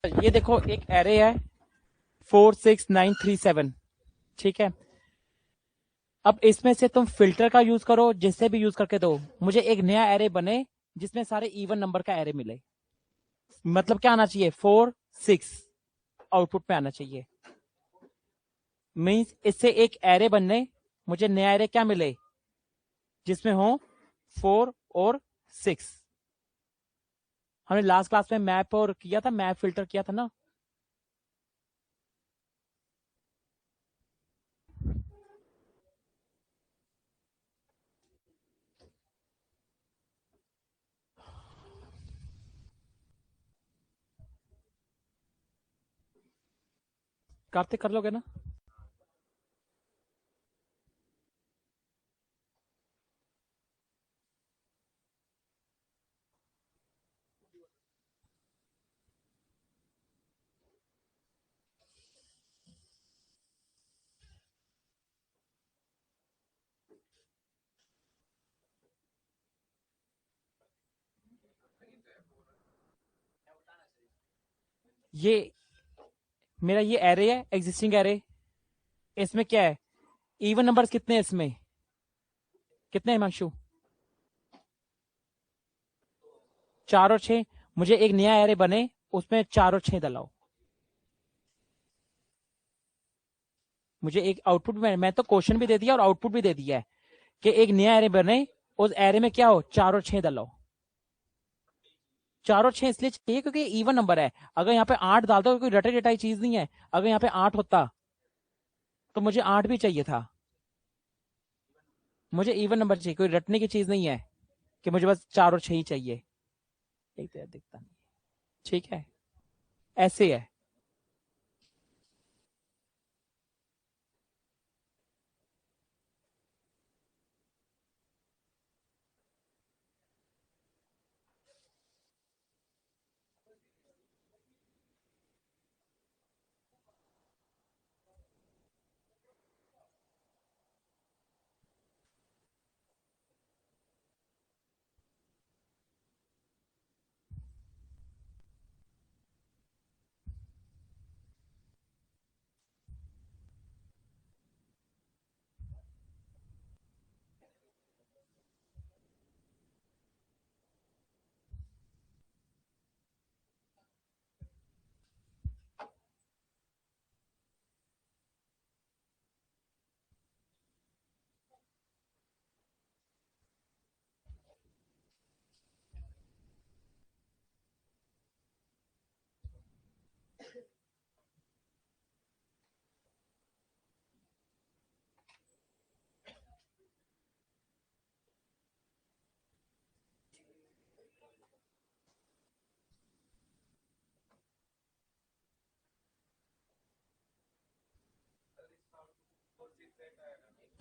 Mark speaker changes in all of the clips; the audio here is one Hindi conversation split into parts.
Speaker 1: ये देखो एक एरे है 46937, ठीक है। अब इसमें से तुम फिल्टर का यूज करो, जिससे भी यूज करके दो, मुझे एक नया एरे बने जिसमें सारे इवन नंबर का एरे मिले। मतलब क्या आना चाहिए, 4 6 आउटपुट में आना चाहिए। मीन्स इससे एक एरे बनने मुझे नया एरे क्या मिले जिसमें हो 4 और 6। हमने लास्ट क्लास में मैप और किया था, मैप फिल्टर किया था ना। कार्तिक कर लोगे ना? ये मेरा ये एरे है, एग्जिस्टिंग एरे। इसमें क्या है, इवन नंबर्स कितने हैं इसमें, कितने हैं हिमांशु? 4 और 6। मुझे एक नया एरे बने, उसमें 4 और 6 डलाओ। मुझे एक आउटपुट में, मैं तो क्वेश्चन भी दे दिया और आउटपुट भी दे दिया है कि एक नया एरे बने, उस एरे में क्या हो, 4 और 6 डलाओ। 4 और 6 इसलिए चाहिए क्योंकि इवन नंबर है। अगर यहाँ पे 8 डाल दो, कोई रटे रटाई चीज नहीं है। अगर यहाँ पे 8 होता तो मुझे 8 भी चाहिए था। मुझे इवन नंबर चाहिए, कोई रटने की चीज नहीं है कि मुझे बस 4 और 6 ही चाहिए। एक तो यार दिखता नहीं, ठीक है, ऐसे है।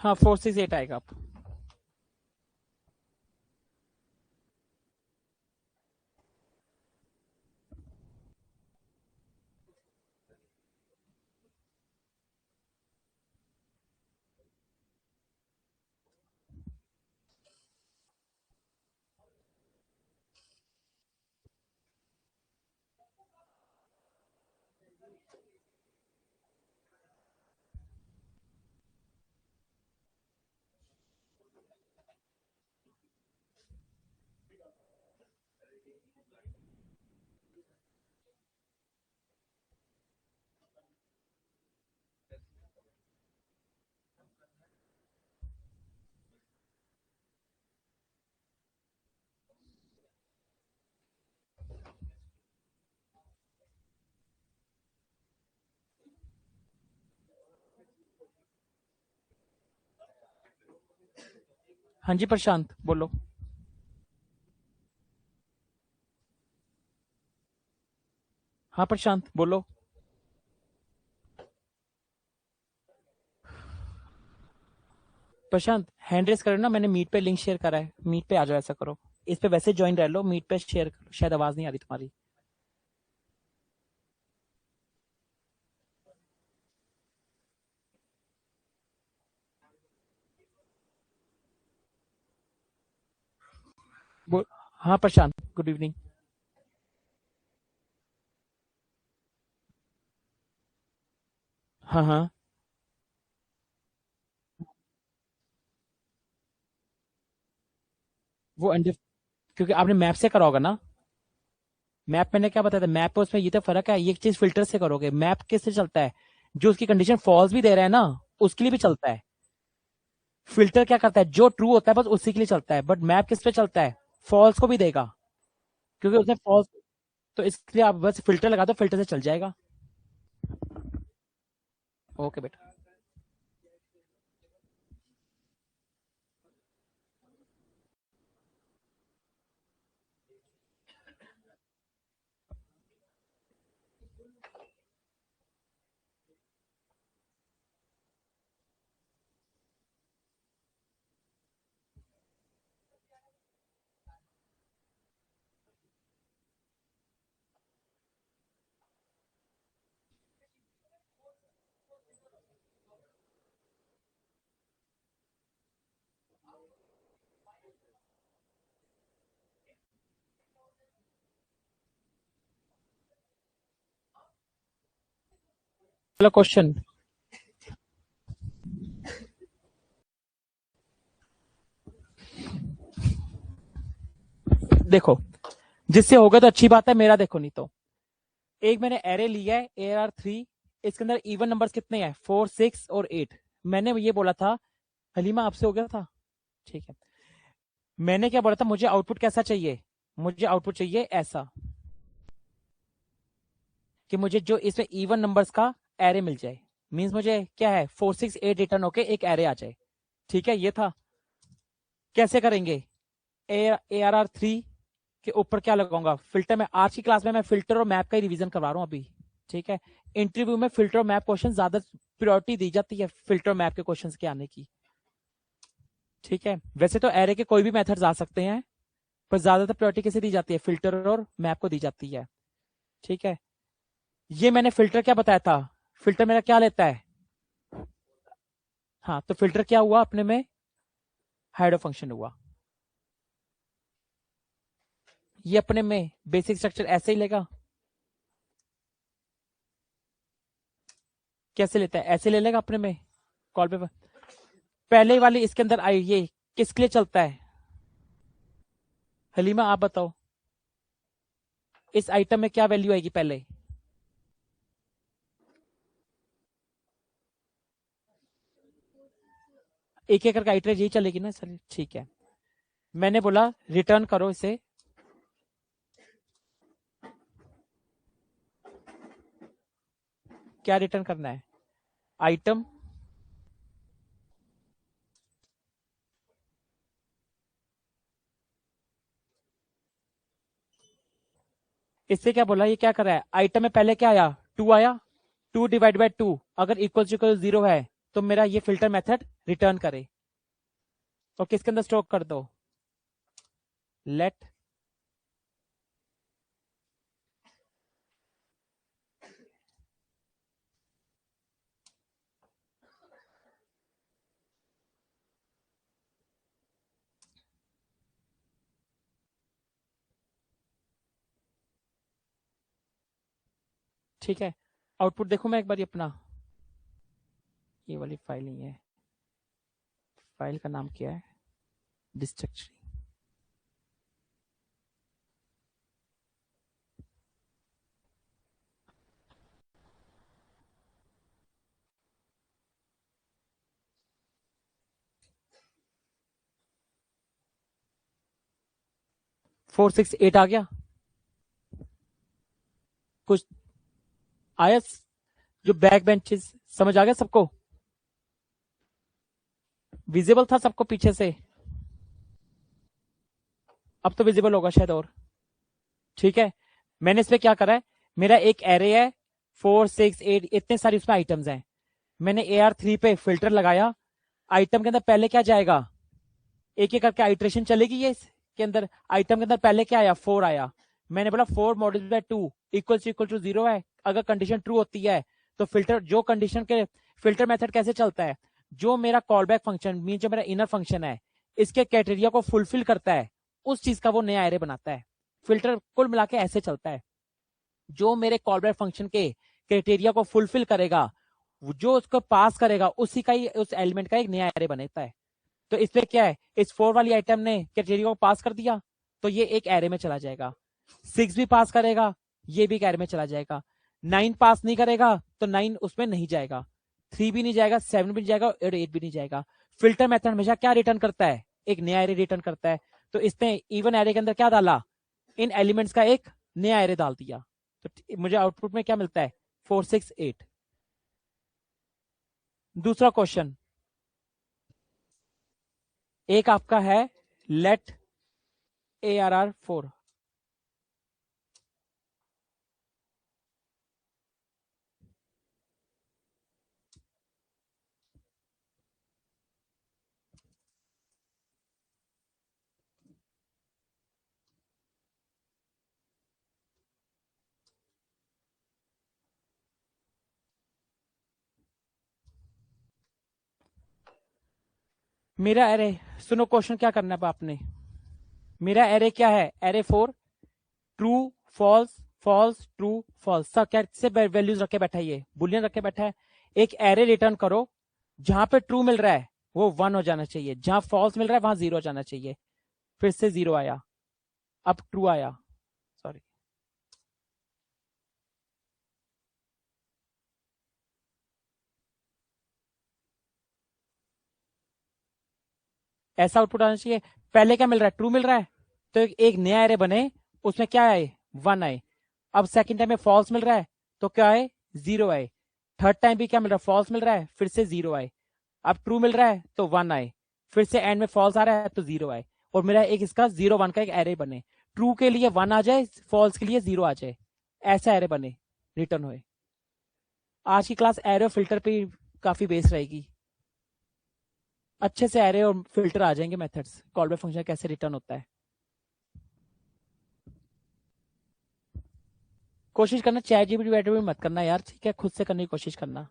Speaker 1: हाँ, 4 6 8 आएगा आप। हाँ जी प्रशांत बोलो। हाँ प्रशांत बोलो। प्रशांत हैंड रेस करो ना, मैंने मीट पे लिंक शेयर करा है, मीट पे आ जाओ, ऐसा करो। इस पे वैसे ज्वाइन रह लो, मीट पे शेयर करो, शायद आवाज नहीं आ रही तुम्हारी। हाँ प्रशांत, गुड इवनिंग। हाँ हाँ। वो क्योंकि आपने मैप से करा होगा ना। मैप मैंने क्या बताया था, मैप पे उसमें ये तो फर्क है, ये चीज फिल्टर से करोगे। मैप किससे चलता है, जो उसकी कंडीशन फॉल्स भी दे रहा है ना, उसके लिए भी चलता है। फिल्टर क्या करता है, जो ट्रू होता है बस उसी के लिए चलता है, बट मैप किस पे चलता है, फॉल्स को भी देगा, क्योंकि उसने फॉल्स। तो इसलिए आप बस फिल्टर लगा दो, फिल्टर से चल जाएगा। ओके बेटा। अगला क्वेश्चन। देखो, जिससे होगा तो अच्छी बात है, मेरा देखो नहीं तो। एक मैंने एरे लिया है AR3, इसके अंदर इवन नंबर्स कितने हैं, 4 6 और 8। मैंने ये बोला था, हलीमा आपसे हो गया था, ठीक है। मैंने क्या बोला था, मुझे आउटपुट कैसा चाहिए, मुझे आउटपुट चाहिए ऐसा, कि मुझे जो इसमें इवन नंबर्स का एरे मिल जाए। मींस मुझे क्या है, 4 6 8 रिटर्न होके एक एरे आ जाए। ठीक है, ये था। कैसे करेंगे, ARR3 के ऊपर क्या लगाऊंगा, फिल्टर में। आज की क्लास में मैं फिल्टर और मैप का ही रिवीजन करवा रहा हूँ अभी। ठीक है, इंटरव्यू में फिल्टर और मैप क्वेश्चन ज्यादा प्रायोरिटी दी जाती है, फिल्टर और मैप के क्वेश्चन के आने की। ठीक है, वैसे तो एरे के कोई भी मेथड्स आ सकते हैं, पर ज्यादातर प्रायोरिटी किसे दी जाती है, फिल्टर और मैप को दी जाती है। ठीक है, ये मैंने फिल्टर क्या बताया था, फिल्टर मेरा क्या लेता है। हाँ, तो फिल्टर क्या हुआ अपने में, हाइड फंक्शन हुआ। ये अपने में बेसिक स्ट्रक्चर ऐसे ही लेगा। कैसे लेता है, ऐसे ले लेगा अपने में, कॉल पे। पहले वाली इसके अंदर आई, ये किसके लिए चलता है, हलीमा आप बताओ। इस आइटम में क्या वैल्यू आएगी पहले, एक एक करके आइटरेट यही चलेगी ना सर, ठीक है। मैंने बोला रिटर्न करो इसे, क्या रिटर्न करना है, आइटम। इससे क्या बोला, ये क्या कर रहा है, आइटम में पहले क्या आया, 2 आया, 2 डिवाइड बाय 2 अगर इक्वल 0 है, तो मेरा ये फिल्टर मेथड रिटर्न करे। और किसके अंदर स्टॉक कर दो, लेट। ठीक है, आउटपुट देखो मैं एक बार अपना, ये वाली फाइल नहीं है, फाइल का नाम क्या है, डिस्ट्रक्चर। 4 6 8 आ गया, कुछ आया, जो बैक बेंचेस समझ आ गया सबको, विजिबल था सबको पीछे से, अब तो विजिबल होगा शायद और। ठीक है, मैंने इसमें क्या करा है, मेरा एक एरे है, 4 6 8, इतने सारे उसमें आइटम्स हैं। मैंने AR3 पे फिल्टर लगाया, आइटम के अंदर पहले क्या जाएगा, एक एक करके आइट्रेशन चलेगी, ये इसके अंदर आइटम के अंदर पहले क्या आया, 4 आया। मैंने बोला 4 × 2 इक्वल टू 0 है, अगर कंडीशन ट्रू होती है तो फिल्टर, जो कंडीशन के, फिल्टर मेथड कैसे चलता है, जो मेरा कॉल बैक फंक्शन मीन, जो मेरा इनर फंक्शन है, इसके क्राइटेरिया को फुलफिल करता है, उस चीज का वो नया एरे बनाता है। फिल्टर कुल मिला के ऐसे चलता है, जो मेरे कॉल बैक फंक्शन के क्राइटेरिया को फुलफिल करेगा, जो उसको पास करेगा उसी का ही उस एलिमेंट का एक नया एरे बनता है। तो इसमें क्या है, इस 4 वाली आइटम ने क्राइटेरिया को पास कर दिया तो ये एक एरे में चला जाएगा। 6 भी पास करेगा, ये भी एक एरे में चला जाएगा। 9 पास नहीं करेगा तो 9 उसमें नहीं जाएगा। 3 भी नहीं जाएगा, 7 भी नहीं जाएगा और 8 भी नहीं जाएगा। फिल्टर मेथड हमेशा क्या रिटर्न करता है, एक नया एरे रिटर्न करता है। तो इसने इवन एरे के अंदर क्या डाला, इन एलिमेंट्स का एक नया एरे डाल दिया। तो मुझे आउटपुट में क्या मिलता है, 4 6 8। दूसरा क्वेश्चन, एक आपका है लेट ARR4। मेरा एरे, सुनो क्वेश्चन क्या करना है आपने। मेरा एरे क्या है, array 4, true false false true false, सब कैसे वैल्यूज रखे बैठा है, ये बुलियन रखे बैठा है। एक एरे रिटर्न करो, जहां पे ट्रू मिल रहा है वो 1 हो जाना चाहिए, जहां फॉल्स मिल रहा है वहां 0 हो जाना चाहिए। फिर से 0 आया, अब ट्रू आया, सॉरी। ऐसा आउटपुट आना चाहिए। पहले क्या मिल रहा है, ट्रू मिल रहा है, तो एक नया एरे बने, उसमें क्या आए, 1 आए। अब सेकंड टाइम में फॉल्स मिल रहा है तो क्या आए, 0 आए। थर्ड टाइम भी क्या मिल रहा है, फॉल्स मिल रहा है, फिर से 0 आए। अब ट्रू मिल रहा है तो 1 आए, फिर से एंड में फॉल्स आ रहा है तो 0 आए। और मेरा एक इसका 0 1 का एक एरे बने, ट्रू के लिए 1 आ जाए, फॉल्स के लिए 0 आ जाए, ऐसा एरे बने, रिटर्न होए। आज की क्लास एरे और फिल्टर पे काफी बेस रहेगी। अच्छे से एरे और फिल्टर आ जाएंगे, मेथड्स, कॉल बैक फंक्शन कैसे रिटर्न होता है। कोशिश करना चैट जीपीटी वैट भी मत करना यार, ठीक है, खुद से करने की कोशिश करना।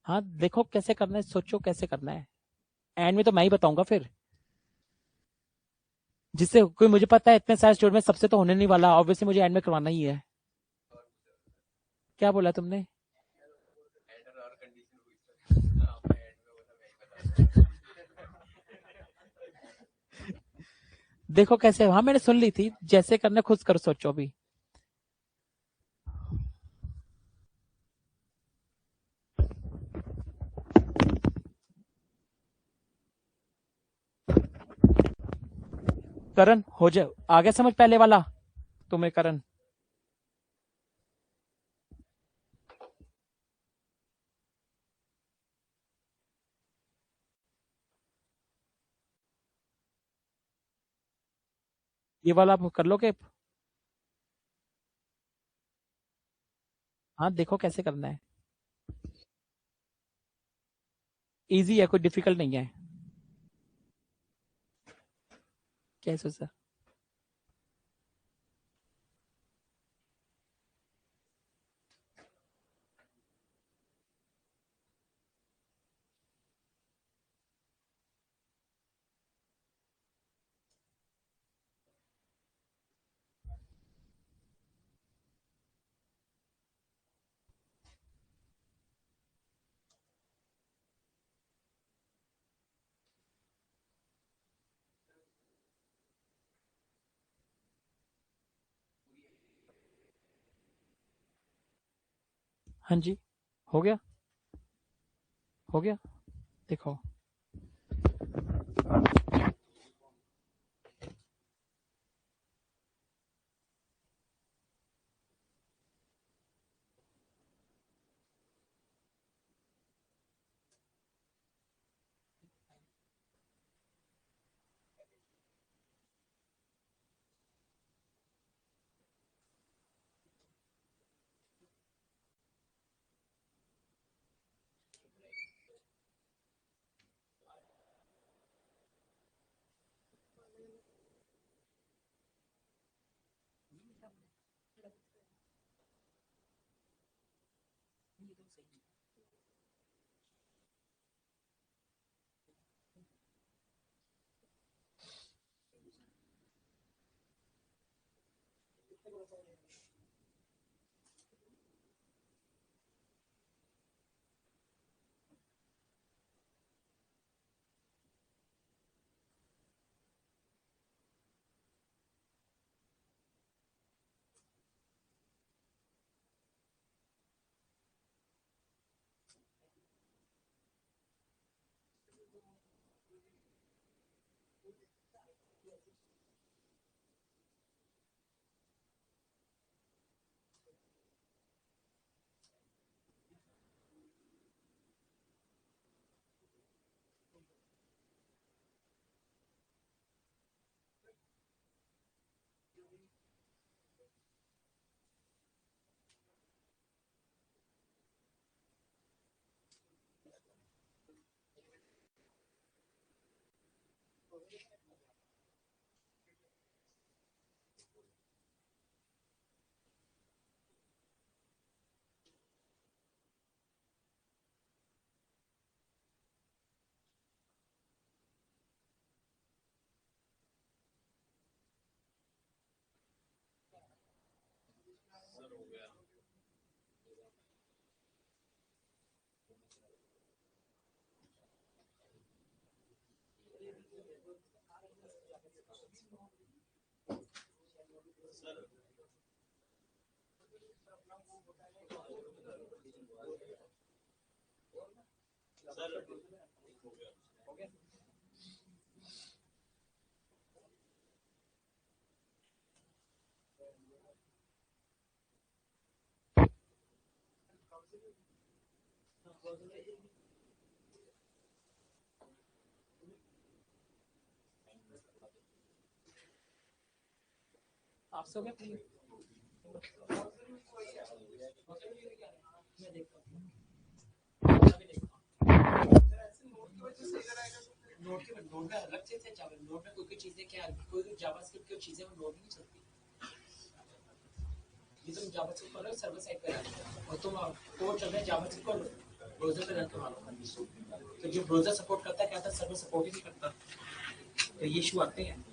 Speaker 1: हाँ देखो कैसे करना है, सोचो कैसे करना है, एंड में तो मैं ही बताऊंगा फिर। जिससे कोई, मुझे पता है इतने सारे स्टूडेंट में सबसे तो होने नहीं वाला, ऑब्वियसली मुझे एंड में करवाना ही है। क्या बोला तुमने। देखो कैसे, हाँ मैंने सुन ली थी, जैसे करना खुद करो, सोचो अभी। करण हो जाए, आगे समझ पहले वाला तुम्हें, करण। ये वाला आप कर लोगे। हाँ देखो कैसे करना है, इजी है, कोई डिफिकल्ट नहीं है। कैसे सर। हाँ जी, हो गया, हो गया, देखो। आपसे हो गया? नोट के नोट में अलग चीज है, नोट में कोई चीजें क्या कोई जावास्क्रिप्ट की चीजें वो नोट नहीं चलती। ये तुम जावास्क्रिप्ट कर रहे हो सर्वर साइड पे और तुम कोड चल रहा है जावास्क्रिप्ट को ब्राउज़र पे रन करवा लो, तो जो ब्राउज़र सपोर्ट करता है क्या था, सर्वर सपोर्ट ही नहीं करता, तो ये इशू आते हैं।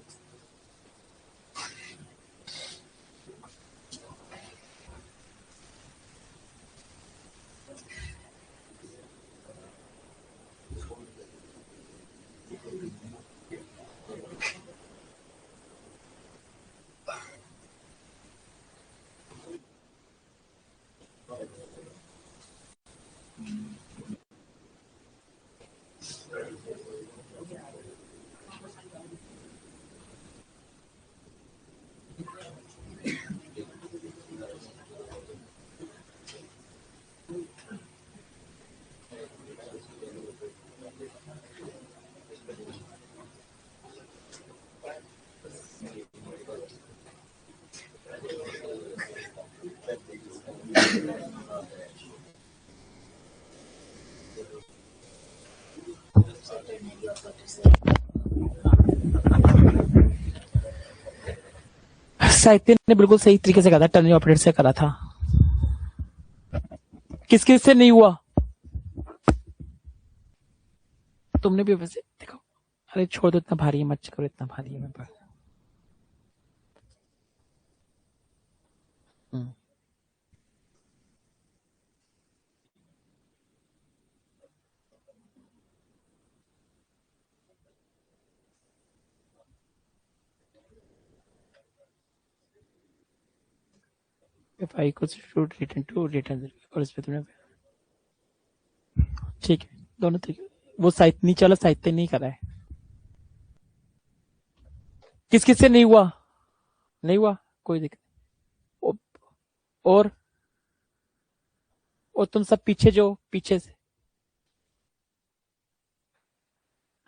Speaker 1: साहित्य ने बिल्कुल सही तरीके से करा था, टर्निंग ऑपरेटर से करा था। किस किस से नहीं हुआ? तुमने भी वैसे देखो। अरे छोड़ दो, इतना भारी है मत करो, इतना भारी है। मैं पर if I equals to return to return और इस पे तुमने ठीक है, दोनों ठीक है। वो साहित्य नहीं चला, साहित्य नहीं करा है। किस किस से नहीं हुआ? नहीं हुआ, कोई दिक्कत नहीं। और तुम सब पीछे जो पीछे से,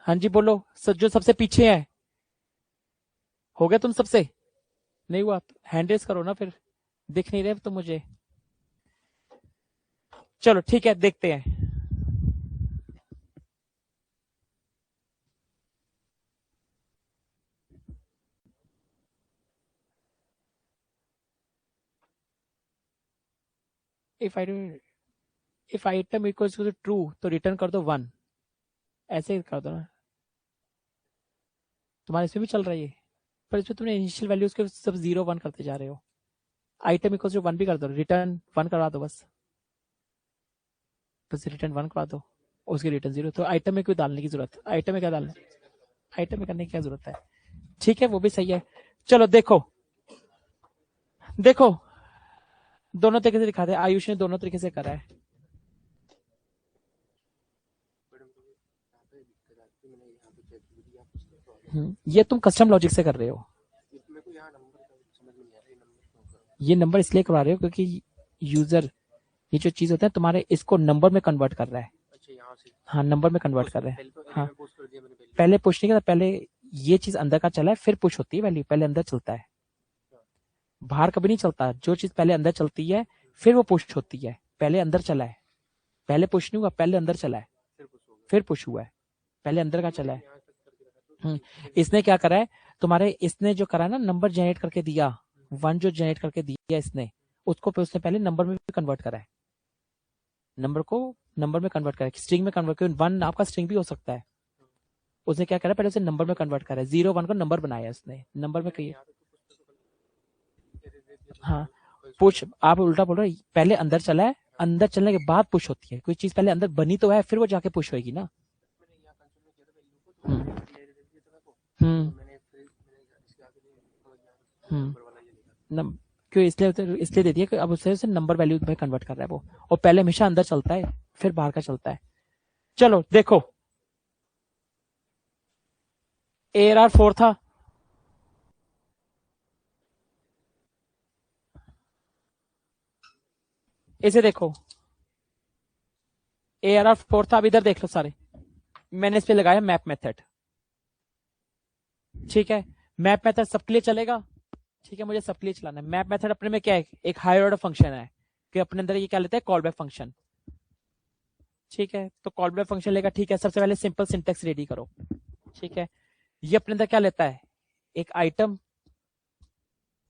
Speaker 1: हाँ जी बोलो, जो सबसे पीछे है, हो गया तुम सबसे? नहीं हुआ तो हैंड रेस करो ना, फिर दिख नहीं रहे तो मुझे। चलो ठीक है, देखते हैं। If item equals to true तो रिटर्न कर दो 1, ऐसे ही कर दो ना। तुम्हारे इसमें भी चल रहा है ये, पर इसमें तुमने इनिशियल वैल्यूज के सब 0 1 करते जा रहे हो। आइटम इक्वल्स टू 1 भी कर दो, रिटर्न 1 करवा दो बस रिटर्न 1 करवा दो, उसकी रिटर्न 0। तो आइटम में क्यों डालने की जरूरत? आइटम में क्या डालने, आइटम में करने की क्या जरूरत है? ठीक है, वो भी सही है। चलो देखो देखो, दोनों तरीके से दिखाते हैं। आयुष ने दोनों तरीके से करा है। ये तुम कस्टम लॉजिक से कर रहे हो। ये नंबर इसलिए करवा रहे हो क्योंकि यूजर ये जो चीज होता है तुम्हारे इसको नंबर में कन्वर्ट कर रहा है। हाँ, नंबर में कन्वर्ट कर रहा है। हाँ, पहले पुश नहीं करता, पहले ये चीज अंदर का चला है फिर पुश होती है वैल्यू, पहले अंदर चलता है, बाहर कभी नहीं चलता। जो चीज पहले अंदर चलती है फिर वो पुश होती है, पहले अंदर चला है, पहले पुश नहीं हुआ, पहले अंदर चला है फिर पुश हुआ है, पहले अंदर का चला है। इसने क्या करा है तुम्हारे, इसने जो करा है ना नंबर जनरेट करके दिया, 1 जो जनरेट करके दिया इसने, उसको उसने पहले नंबर में भी कन्वर्ट करा है, नंबर को नंबर में कन्वर्ट करा है, स्ट्रिंग में कन्वर्ट किया। 1 आपका स्ट्रिंग भी हो सकता है। उसने क्या करा, पहले उसे नंबर में कन्वर्ट करा है, 0 1 को नंबर बनाया उसने, नंबर में कही। हाँ, पुश आप उल्टा बोल रहे हो, पहले अंदर चला है, अंदर चलने के बाद पुश होती है। कोई चीज पहले अंदर बनी तो है फिर वो जाके पुश होगी ना। हम्म हम्म हम्म क्यों, इसलिए दे दिया कि अब उसे नंबर वैल्यू में कन्वर्ट कर रहा है वो, और पहले हमेशा अंदर चलता है फिर बाहर का चलता है। चलो देखो, ARR 4 था, इसे देखो ARR 4 था। अब इधर देख लो सारे, मैंने इस पे लगाया मैप मेथड। ठीक है, मैप मेथड सबके लिए चलेगा। ठीक है, मुझे सबके लिए चलाना है। मैप मेथड अपने में क्या है, एक हायर ऑर्डर फंक्शन है कि अपने अंदर ये क्या लेता है, कॉल बैक फंक्शन। ठीक है, तो कॉल बैक फंक्शन लेगा। ठीक है, सबसे पहले सिंपल सिंटेक्स रेडी करो। ठीक है, ये अपने अंदर क्या लेता है, एक आइटम,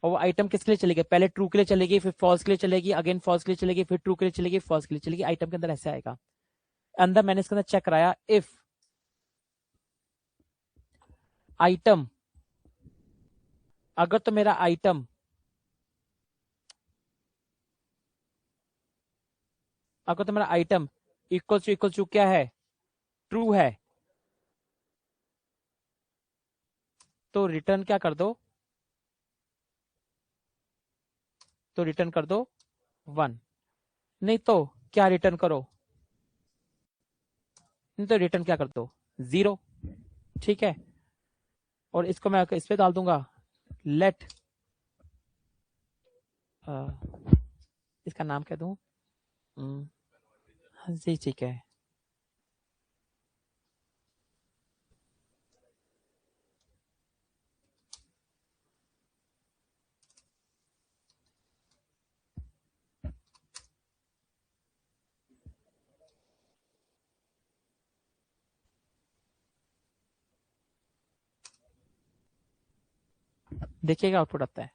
Speaker 1: और वो आइटम किसके लिए चलेगी, पहले ट्रू के लिए चलेगी, फिर फॉल्स के लिए चलेगी, अगेन फॉल्स के लिए चलेगी, फिर ट्रू के लिए चलेगी, फॉल्स के लिए चलेगी। आइटम के अंदर ऐसे आएगा। अंदर मैंने इसके अंदर चेक कराया, इफ आइटम, अगर तो मेरा आइटम, अगर तो मेरा आइटम इक्वल टू क्या है, ट्रू है, तो रिटर्न क्या कर दो, तो रिटर्न कर दो 1। नहीं तो क्या रिटर्न करो, नहीं तो रिटर्न क्या कर दो 0। ठीक है, और इसको मैं इस पे डाल दूंगा, लेट, इसका नाम क्या दूं, जी ठीक है, देखिएगा आउटपुट आता है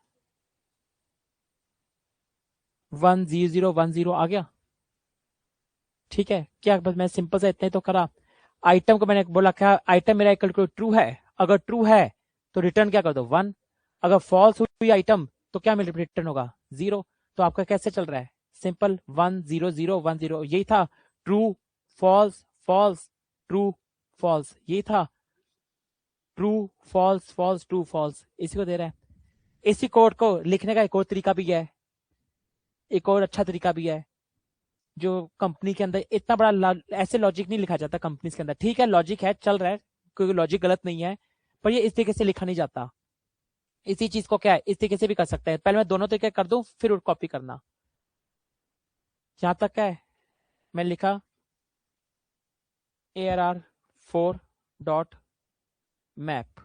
Speaker 1: 1 0 0 1 0 आ गया। ठीक है, क्या बस मैं सिंपल से इतना ही तो करा। आइटम को मैंने बोला क्या, आइटम मेरा इक्वल टू ट्रू है, अगर ट्रू है तो रिटर्न क्या कर दो 1, अगर फॉल्स हुई आइटम तो क्या मिल रिटर्न होगा 0। तो आपका कैसे चल रहा है, सिंपल 1 0 0 1 0, यही था, true false false true false, यही था, true false false true false, इसी को दे रहा है। इसी कोड को लिखने का एक और तरीका भी है, एक और अच्छा तरीका भी है, जो कंपनी के अंदर इतना बड़ा ऐसे लॉजिक नहीं लिखा जाता कंपनी के अंदर। ठीक है, लॉजिक है, चल रहा है, कोई लॉजिक गलत नहीं है, पर ये इस तरीके से लिखा नहीं जाता। इसी चीज को क्या है, इस तरीके से भी कर सकते हैं। पहले मैं दोनों तरीके कर दूं फिर कॉपी करना। जहां तक क्या है, मैं लिखा ARR 4 डॉट मैप,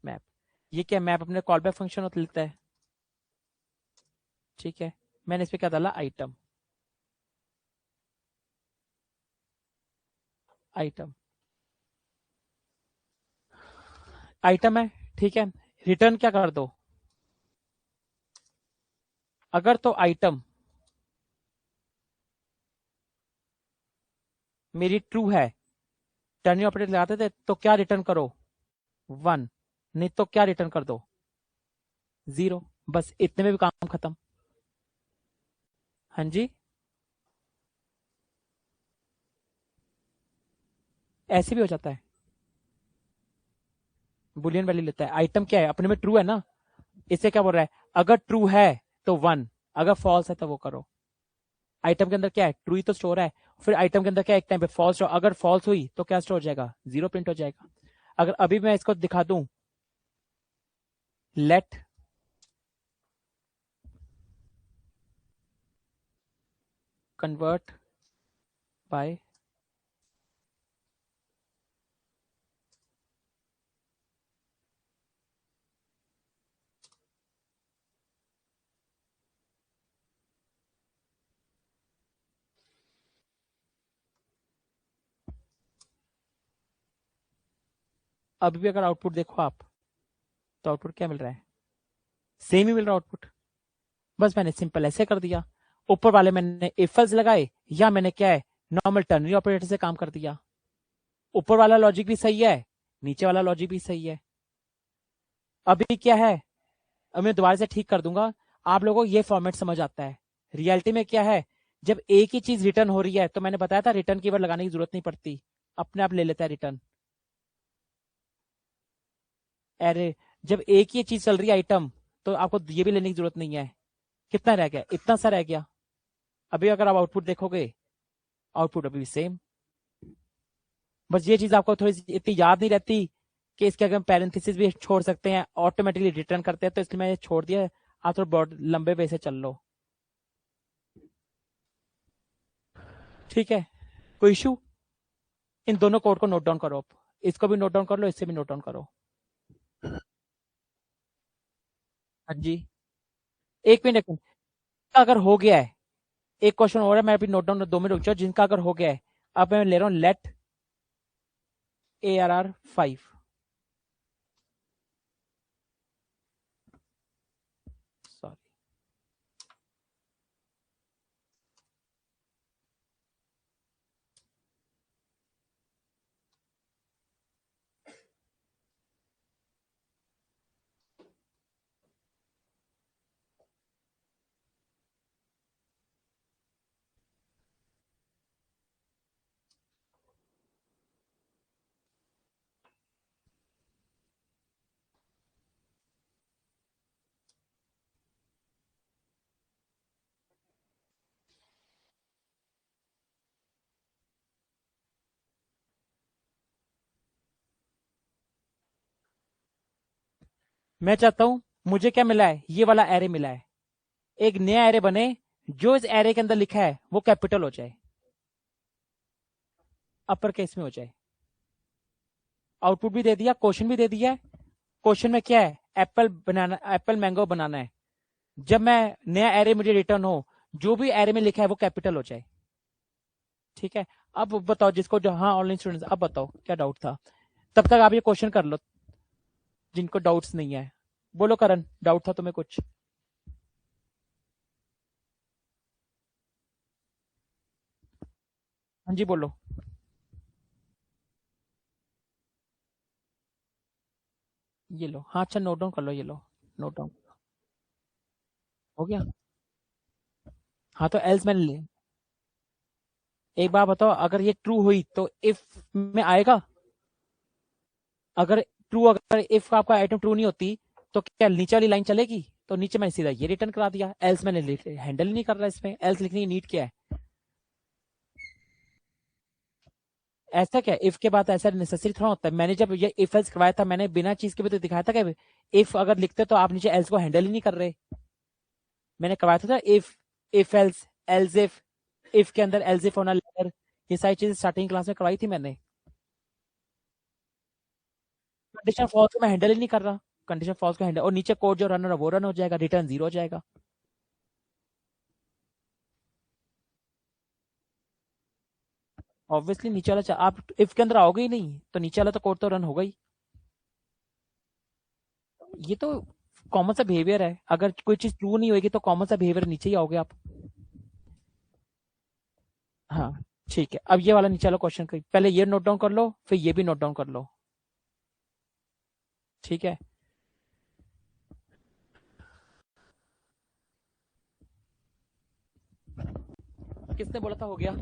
Speaker 1: मैप, ये क्या, मैप अपने कॉल बैक फंक्शन होता लिखता है। ठीक है, मैंने इस पे क्या डाला, आइटम, आइटम, आइटम है। ठीक है, रिटर्न क्या कर दो, अगर तो आइटम मेरी ट्रू है, टर्निंग ऑपरेटर लगाते थे, तो क्या रिटर्न करो 1, नहीं तो क्या रिटर्न कर दो 0। बस इतने में भी काम खत्म। हाँ जी, ऐसे भी हो जाता है, बुलियन वैल्यू लेता है। आइटम क्या है, अपने में ट्रू है ना, इसे क्या बोल रहा है, अगर ट्रू है तो 1, अगर फॉल्स है तो वो करो। आइटम के अंदर क्या है, ट्रू ही तो स्टोर है। फिर आइटम के अंदर क्या है, एक टाइम पे फॉल्स, अगर फॉल्स हुई तो क्या स्टोर हो जाएगा, 0 प्रिंट हो जाएगा। अगर अभी मैं इसको दिखा दूं, लेट कन्वर्ट बाय अभी भी अगर आउटपुट देखो आप, तो आउटपुट क्या मिल रहा है, सेम ही मिल रहा है आउटपुट। बस मैंने सिंपल ऐसे कर दिया, ऊपर वाले मैंने इफ एल्स लगाए, या मैंने क्या है, नॉर्मल टर्नरी ऑपरेटर से काम कर दिया। ऊपर वाला लॉजिक भी सही है, नीचे वाला लॉजिक भी सही है। अभी क्या है, अब मैं दोबारा से ठीक कर दूंगा, आप लोगों को ये फॉर्मेट समझ आता है। रियलिटी में क्या है, जब एक ही चीज रिटर्न हो रही है, तो मैंने बताया था रिटर्न कीवर्ड लगाने की जरूरत नहीं पड़ती, अपने आप ले लेता है रिटर्न। अरे जब एक ही चीज चल रही है आइटम, तो आपको ये भी लेने की जरूरत नहीं है। कितना रह गया, इतना सा रह गया। अभी अगर आप आउटपुट देखोगे, आउटपुट अभी भी सेम। बस ये चीज आपको थोड़ी सी इतनी याद नहीं रहती कि इसके अगर हम पैरेंथेसिस भी छोड़ सकते हैं, ऑटोमेटिकली रिटर्न करते हैं, तो इसलिए मैंने छोड़ दिया। आप थोड़ा बहुत लंबे वे से चल लो, ठीक है, कोई इशू। इन दोनों कोड को नोट डाउन करो आप, इसको भी नोट डाउन कर लो, इससे भी नोट डाउन करो। हाँ जी, एक मिनट, एक मिनट। अगर हो गया है, एक क्वेश्चन हो रहा है, मैं अभी नोट डाउन 2 मिनट रुक जाओ, जिनका अगर हो गया है, अब मैं ले रहा हूँ लेट ARR5। सॉरी, मैं चाहता हूं, मुझे क्या मिला है, ये वाला एरे मिला है, एक नया एरे बने, जो इस एरे के अंदर लिखा है वो कैपिटल हो जाए, अपर केस में हो जाए। आउटपुट भी दे दिया, क्वेश्चन भी दे दिया है। क्वेश्चन में क्या है, apple banana, Apple mango banana है। जब मैं नया एरे मुझे रिटर्न हो, जो भी एरे में लिखा है वो कैपिटल हो जाए, ठीक है। अब बताओ जिसको, जो हाँ ऑनलाइन स्टूडेंट्स, अब बताओ क्या डाउट था, तब तक आप ये क्वेश्चन कर लो, जिनको डाउट्स नहीं है। बोलो करण, डाउट था तुम्हें कुछ? हाँ जी बोलो। ये लो, हाँ अच्छा नोट डाउन कर लो, ये लो, नोट डाउन हो गया। हाँ तो एल्स मैंने ले, एक बार बताओ, अगर ये ट्रू हुई तो इफ में आएगा? अगर ट्रू, अगर इफ आपका आइटम ट्रू नहीं होती, तो क्या नीचे वाली लाइन चलेगी? तो नीचे मैंने सीधा ये रिटर्न करा दिया, एल्स मैंने हैंडल नहीं कर रहा, इसमें एल्स लिखने की नीड क्या है? ऐसा क्या, इफ के बाद ऐसा नेसेसरी थोड़ा होता है, मैंने जब ये इफ एल्स करवाया था, मैंने बिना चीज के भी तो दिखाया था कि इफ अगर लिखते तो आप नीचे एल्स को हैंडल ही नहीं कर रहे। मैंने करवाया था इफ एल्स, एल्स इफ के अंदर एल्स इफ होना लेटर, ये सारी चीजें स्टार्टिंग क्लास में करवाई थी मैंने। कंडीशन फॉल्स को मैं हैंडल ही नहीं कर रहा, कंडीशन फॉल्स को हैंडल, और नीचे कोड जो रन हो रहा है वो रन हो जाएगा, रिटर्न 0 हो जाएगा। ऑब्वियसली नीचे वाला आप इफ के अंदर आओगे ही नहीं, तो नीचे वाला तो कोड तो रन होगा ही। ये तो कॉमन सा बिहेवियर है, अगर कोई चीज ट्रू नहीं होगी तो कॉमन सा बिहेवियर नीचे ही आओगे आप। हाँ ठीक है, अब ये वाला नीचे वाला क्वेश्चन पहले ये नोट डाउन कर लो, फिर ये भी नोट डाउन कर लो, ठीक है। किसने बोला था हो गया?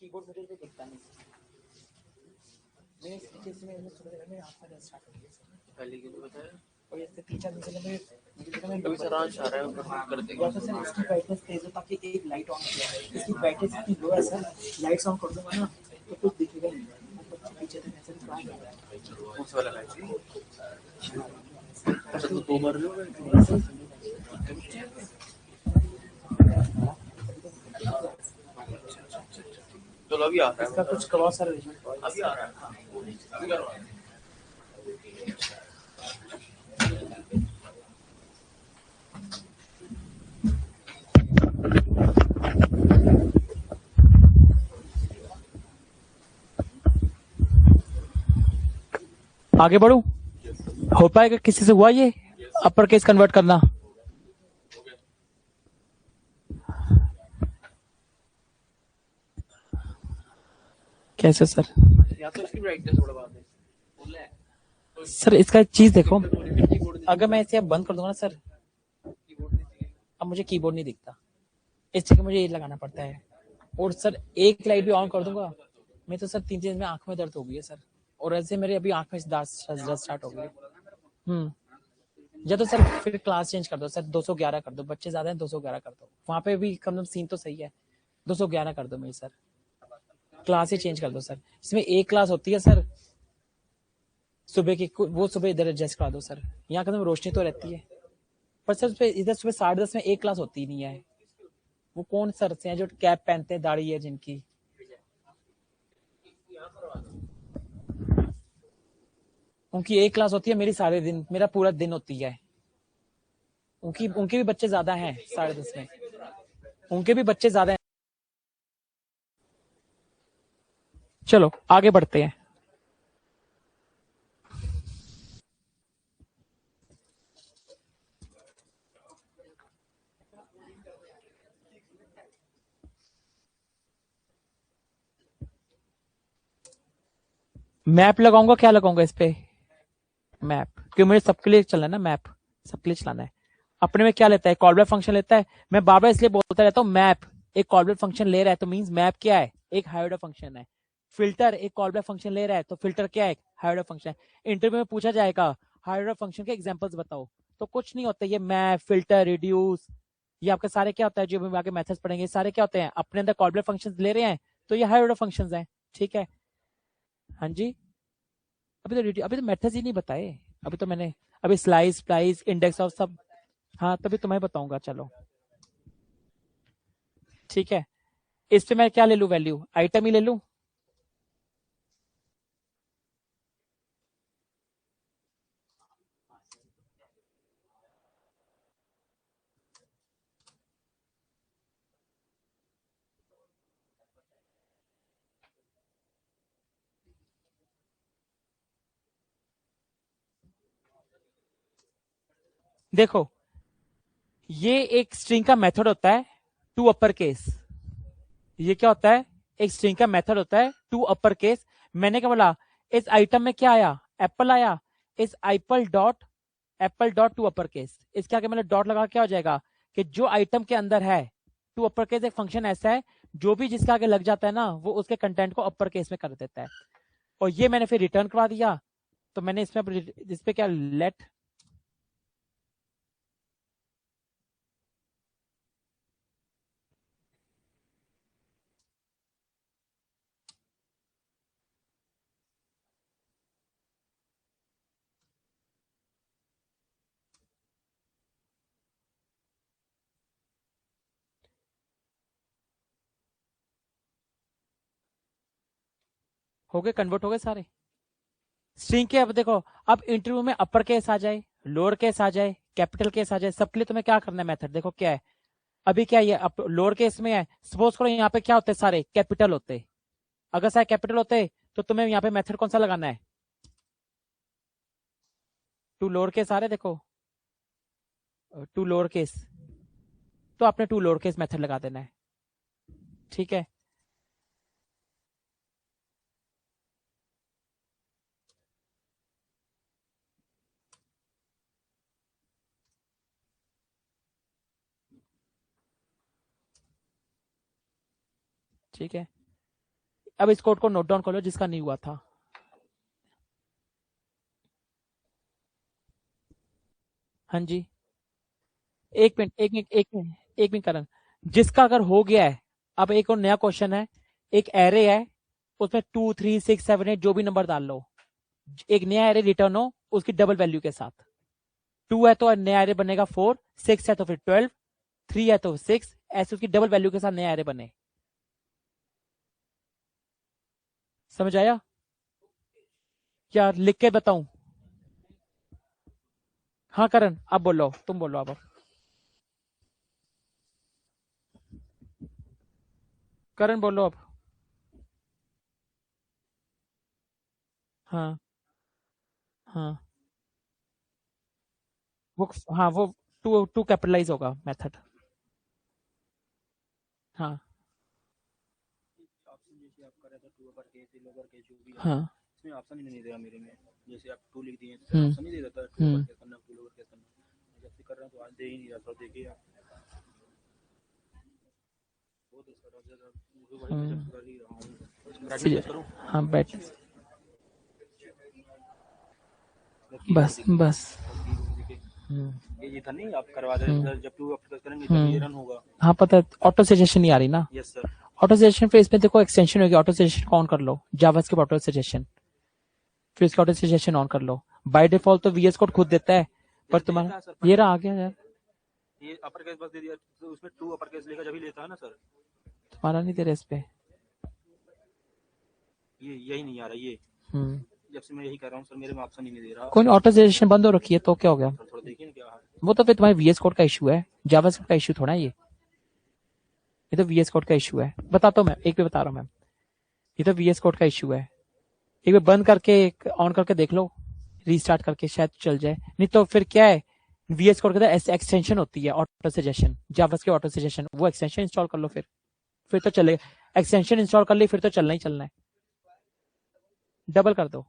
Speaker 1: कीबोर्ड मुझे भी दिखता नहीं। मैंने इसके केस में थोड़ा देर में आंख में स्टार्ट हो गया पहले की तो बताया और इसके 3-4 दिन पहले मैं कभी सर आज आ रहा है ऊपर कर देगा तो सर इसकी ब्राइटनेस तेज हो ताकि एक लाइट ऑन किया है इसकी ब्राइटनेस इतनी लो है सर लाइट्स ऑन कर दूंगा ना तो कुछ दिखेगा नहीं पीछे तक ऐसे फ्लैश हो रहा है कौन सा वाला लाइट अच्छा तो 2 बार हो गए चलो अभी आ रहा है इसका कुछ करवा सर अभी आ रहा है अभी करवा आगे बढ़ू हो पाएगा किसी से हुआ ये अपर केस कन्वर्ट करना कैसे सर या तो इसकी ब्राइटनेस थोड़ा बात है सर इसका एक चीज देखो अगर मैं इसे अब बंद कर दूंगा ना सर अब मुझे कीबोर्ड नहीं दिखता इस जगह मुझे ये लगाना पड़ता है और सर एक लाइट भी ऑन कर दूंगा मैं तो सर 3 दिन में आंख में दर्द हो गई है सर और ऐसे मेरे अभी आंख में दर्द स्टार्ट हो गई या तो सर फिर क्लास चेंज कर दो सर 211 कर दो बच्चे ज्यादा हैं 211 कर दो वहां पे भी कम सीन तो सही है 211 कर दो मेरी सर क्लास ही चेंज कर दो सर इसमें एक क्लास होती है सर सुबह की वो सुबह इधर एडजस्ट करा दो सर यहाँ कदम रोशनी तो रहती है पर सर उसपे इधर सुबह 10:30 में एक क्लास होती नहीं है। वो कौन सर से हैं जो कैप पहनते हैं, दाढ़ी है जिनकी? उनकी एक क्लास होती है, मेरी सारे दिन, मेरा पूरा दिन होती है। उनके भी बच्चे ज्यादा हैं 10:30 में, उनके भी बच्चे ज्यादा हैं। चलो आगे बढ़ते हैं। मैप लगाऊंगा, क्या लगाऊंगा इस पे? मैप, क्योंकि मुझे सबके लिए चलना है ना, मैप सबके लिए चलाना है। अपने में क्या लेता है? कॉलबैक फंक्शन लेता है। मैं बार बार इसलिए बोलता रहता हूँ मैप एक कॉलबैक फंक्शन ले रहा है तो मींस मैप क्या है? एक हायर ऑर्डर फंक्शन है। फिल्टर एक कॉलबैक फंक्शन ले रहा है तो फिल्टर क्या है? हायर ऑर्डर फंक्शन है। इंटरव्यू में पूछा जाएगा हायर ऑर्डर फंक्शन के एग्जांपल्स बताओ, तो कुछ नहीं होता ये मैप, फिल्टर, रिड्यूस, ये आपके सारे क्या होता है जो हम आगे मेथड्स पढ़ेंगे, सारे क्या होते हैं? अपने अंदर कॉलबैक फंक्शंस ले रहे हैं तो ये हायर ऑर्डर फंक्शंस हैं। ठीक है, हाँ जी। अभी तो मेथड्स ही नहीं बताए। अभी तो मैंने अभी स्लाइस, स्प्लाइस, इंडेक्स ऑफ सब, हाँ तभी तुम्हें बताऊंगा। चलो ठीक है, इस पे मैं क्या ले लूं? वैल्यू आइटम ही ले लूं। देखो, ये एक स्ट्रिंग का मेथड होता है टू अपर केस। ये क्या होता है? एक स्ट्रिंग का मेथड होता है टू अपर केस। मैंने क्या बोला? इस आइटम में क्या आया? एप्पल आया। इस Apple dot to upper case, इसके आगे मतलब डॉट लगा क्या हो जाएगा कि जो आइटम के अंदर है टू अपर केस एक फंक्शन ऐसा है जो भी जिसके आगे लग जाता है ना वो उसके कंटेंट को अपर केस में कर देता है। और ये मैंने फिर रिटर्न करवा दिया। तो मैंने इस पे क्या लेट, हो गए कन्वर्ट, हो गए सारे स्ट्रिंग के। अब देखो, अब इंटरव्यू में अपर केस आ जाए, लोअर केस आ जाए, कैपिटल केस आ जाए, सबके लिए तुम्हें क्या करना है? मेथड देखो क्या है। अभी क्या ये लोअर केस में है, सपोज करो यहाँ पे क्या होते हैं? सारे कैपिटल होते। अगर सारे कैपिटल होते तो तुम्हें यहाँ पे मेथड कौन सा लगाना है? टू लोअर केस आ रहे देखो, टू लोअर केस, तो आपने टू लोअर केस मेथड लगा देना है। ठीक है, ठीक है। अब इस कोड को नोट डाउन कर लो जिसका नहीं हुआ था। हाँ जी, एक मिनट, एक मिनट, एक मिनट, एक मिनट करण। जिसका अगर हो गया है, अब एक और नया क्वेश्चन है। एक एरे है, उसमें 2 3 6 7 8 जो भी नंबर डाल लो, एक नया एरे रिटर्न हो उसकी डबल वैल्यू के साथ। 2 है तो नया एरे बनेगा 4, 6 है तो फिर 12, 3 है तो 6, ऐसे उसकी डबल वैल्यू के साथ नया एरे बने। समझ आया? क्या लिख के बताऊं? हाँ करण, अब बोलो, तुम बोलो अब। करण बोलो अब। हाँ हाँ, वो, हाँ वो टू टू कैपिटलाइज होगा मेथड। हाँ
Speaker 2: ऑप्शन जैसे आप कर रहे थे to upper case lower case जो भी है,
Speaker 1: हाँ,
Speaker 2: इसमें ऑप्शन ही नहीं दे रहा मेरे में। जैसे आप टू लिख दिए तो ऑप्शन नहीं दे रहा था टू अपर केस करना, टू लोअर केस करना। मैं जब से कर रहा हूँ तो आज दे ही नहीं रहा था। देखिए आप बहुत सारा जगह मुझे वही मैं जब कर ही रहा हूँ। ग्रेजुएट करूँ?
Speaker 1: हाँ बैठ, बस बस।
Speaker 2: ये था नहीं आप करवा दे जब टू अपर करेंगे तब ये रन होगा।
Speaker 1: हाँ पता है, ऑटो सजेशन नहीं आ रही ना।
Speaker 2: Yes sir.
Speaker 1: ऑटो सजेशन पे इसमें देखो एक्सटेंशन होगी, ऑटो सजेशन ऑन कर लो, जावास्क्रिप्ट ऑटो सजेशन, फिर इसका ऑटो सजेशन ऑन कर लो। बाय डिफॉल्ट तो वीएस कोड खुद देता है, पर तुम्हारा ये रहा आ गया यार।
Speaker 2: ये अपर केस बस दे दिया तो उसमें 2 अपर केस लेगा जब ही लेता है ना सर।
Speaker 1: तुम्हारा नहीं दे रहा इस पे।
Speaker 2: ये यही नहीं आ रहा ये। जब से मैं यही कर रहा हूँ सर, मेरे में ऑप्शन ही नहीं दे रहा।
Speaker 1: कोई ऑटो सजेशन बंद हो रखी है तो क्या हो गया?
Speaker 2: सर थोड़ा देखिए ना क्या है।
Speaker 1: वो तो फिर तुम्हारे वीएस कोड का इशू है, जावास्क्रिप्ट का इशू थोड़ा है ये तो वीएस कोड का इशू है। बताता हूँ मैं, एक भी बता रहा हूँ मैम, ये तो वीएस कोड का इशू है। एक बार बंद करके ऑन करके देख लो, रीस्टार्ट करके शायद चल जाए। नहीं तो फिर क्या है, वीएस कोड के अंदर एक्सटेंशन होती है auto suggestion, JavaScript auto suggestion, वो एक्सटेंशन इंस्टॉल कर लो, फिर तो चलेगा। एक्सटेंशन इंस्टॉल कर ली फिर तो चलना ही चलना है। डबल कर दो,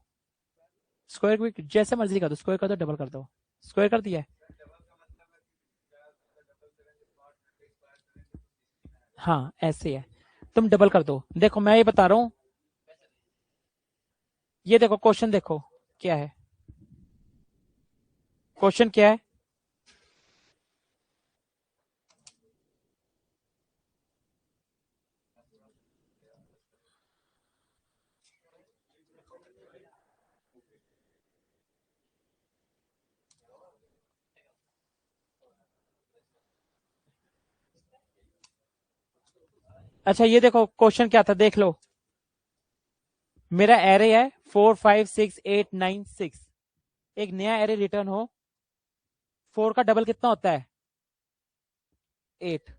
Speaker 1: स्क्वायर भी जैसे मर्जी कर दो, स्क्वायर कर दो, डबल कर दो। स्क्वायर कर दिया है, हाँ ऐसे है। तुम डबल कर दो। देखो मैं ये बता रहा हूँ, ये देखो क्वेश्चन देखो क्या है, क्वेश्चन क्या है। अच्छा ये देखो क्वेश्चन क्या था, देख लो। मेरा एरे है 4 5 6 8 9 6। एक नया एरे रिटर्न हो, 4 का डबल कितना होता है? 8।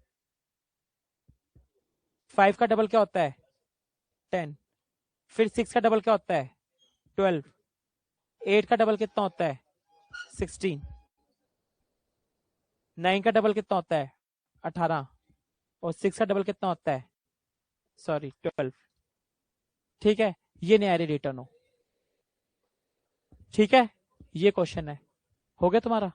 Speaker 1: 5 का डबल क्या होता है? 10। फिर 6 का डबल क्या होता है? 12। 8 का डबल कितना होता है? 16। 9 का डबल कितना होता है? 18। और 6 का डबल कितना होता है? सॉरी 12। ठीक है, ये नया एरे रिटर्न हो। ठीक है, ये क्वेश्चन है। हो गया तुम्हारा?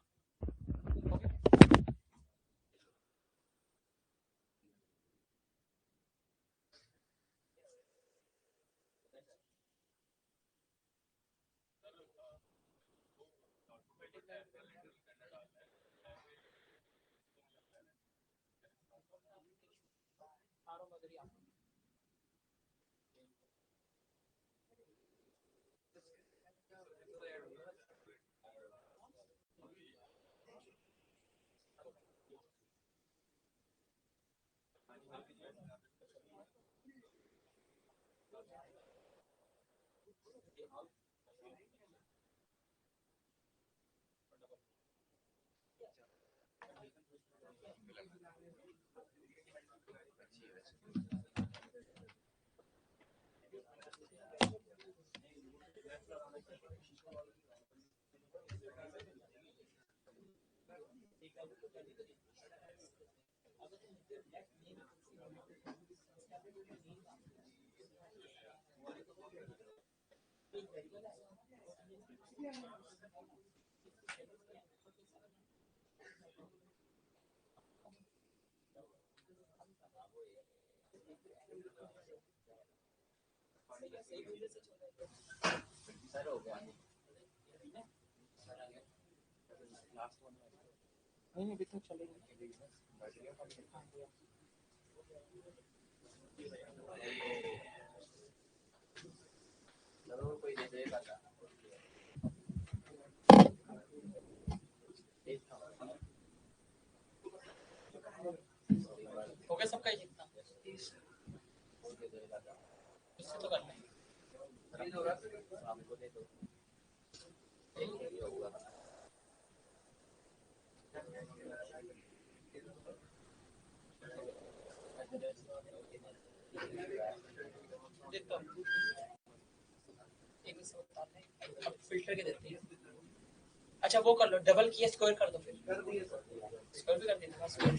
Speaker 1: नहीं अभी तो चलेगा। हो गया सबका जितना, इससे तो करना है। देखता हूँ, एक से बताते हैं, अब फिल्टर के देते हैं। अच्छा वो कर लो, डबल किया स्क्वायर कर दो, फिर स्क्वायर भी कर देना, स्क्वायर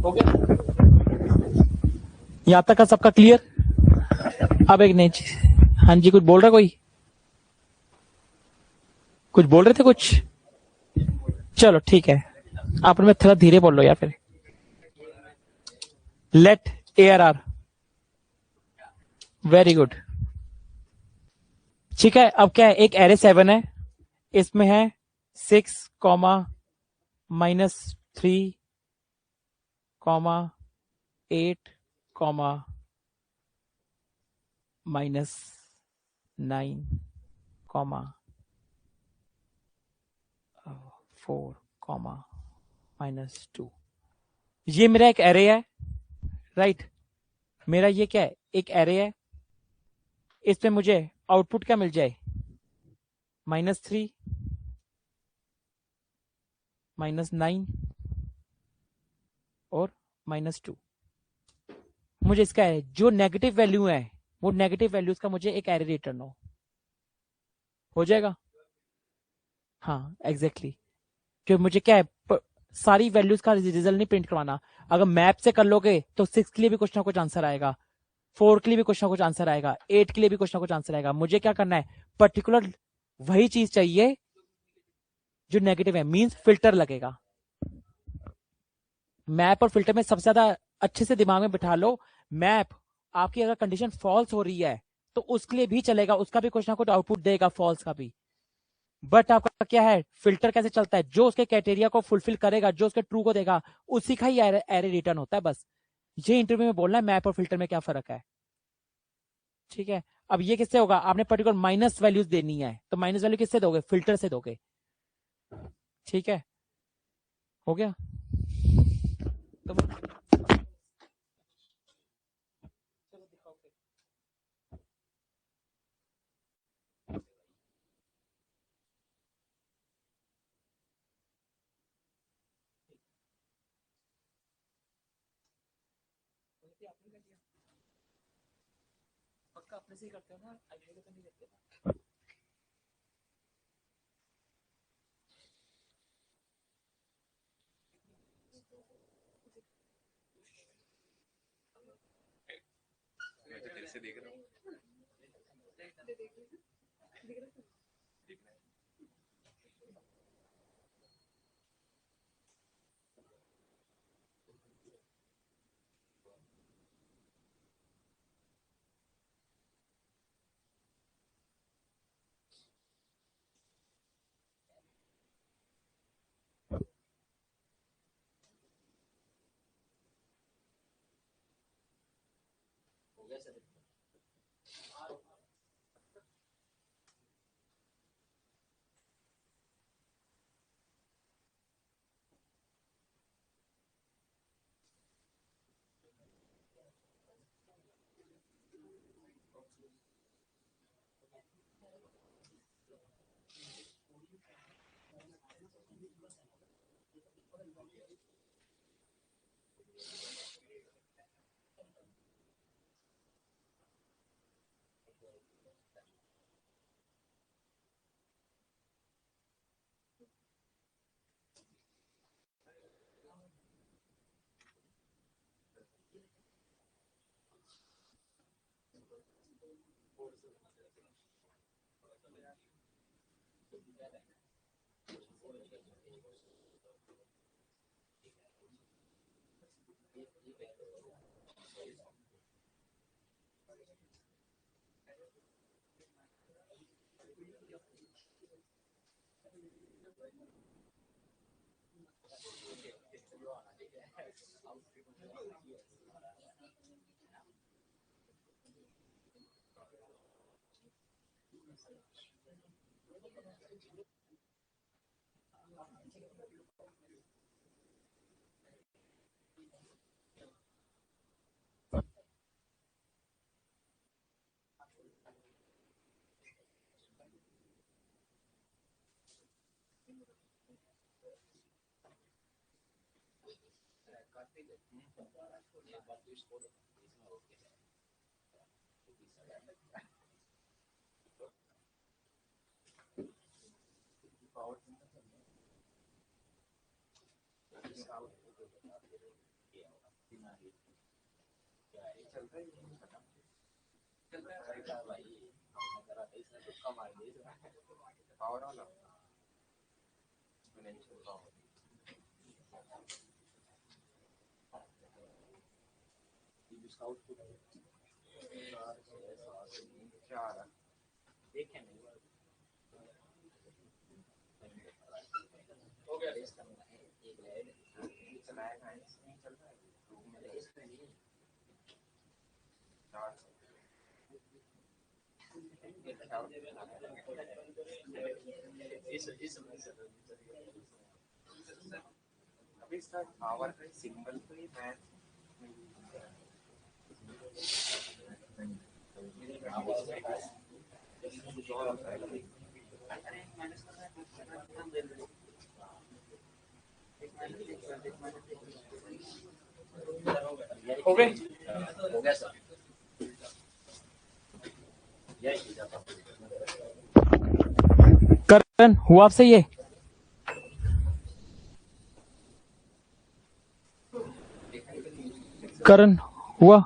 Speaker 1: हो गया? यहां तक का सबका क्लियर? अब एक नहीं, हाँ जी, कुछ बोल रहा कोई? कुछ बोल रहे थे कुछ? चलो ठीक है, आप में थोड़ा धीरे बोल लो या फिर लेट ARR। Very good. ठीक है, अब क्या है, एक एरे 7 है, इसमें है 6 comma -3 comma 8 comma -9 comma 4 comma -2। ये मेरा एक एरे है, राइट? मेरा ये क्या है, एक एरे है, इसमें मुझे आउटपुट क्या मिल जाए, -3 -9 और -2। मुझे इसका है जो नेगेटिव वैल्यू है, वो नेगेटिव वैल्यूज का मुझे एक एरे रिटर्न हो जाएगा। हाँ एग्जैक्टली, क्योंकि मुझे क्या है, सारी वैल्यूज का रिजल्ट नहीं प्रिंट करवाना। अगर मैप से कर लोगे तो 6 के लिए भी कुछ ना कुछ आंसर आएगा, 4 के लिए भी कुछ ना कुछ आंसर आएगा, 8 के लिए भी कुछ ना कुछ आंसर आएगा। मुझे क्या करना है, पर्टिकुलर वही चीज चाहिए जो नेगेटिव है, मींस फिल्टर लगेगा। मैप और फिल्टर में सबसे ज्यादा अच्छे से दिमाग में बिठा लो, मैप आपकी अगर कंडीशन फॉल्स हो रही है तो उसके लिए भी चलेगा, उसका भी कुछ ना कुछ आउटपुट देगा फॉल्स का भी। बट आपका क्या है, फिल्टर कैसे चलता है, जो उसके क्राइटेरिया को फुलफिल करेगा, जो उसके ट्रू को देगा, उसी का ही एरे रिटर्न होता है। बस ये इंटरव्यू में बोलना है मैप और फिल्टर में क्या फर्क है। ठीक है, अब ये किससे होगा, आपने पर्टिकुलर माइनस वैल्यूज देनी है, तो माइनस वैल्यू किससे दोगे, फिल्टर से दोगे। ठीक है, हो गया? तो पक्का अपने से ही करते हो ना, आईडी को तो नहीं करते ना? मैं तो तेरे से देख रहा हूँ। हो गए करण हुआ आपसे ये करण हुआ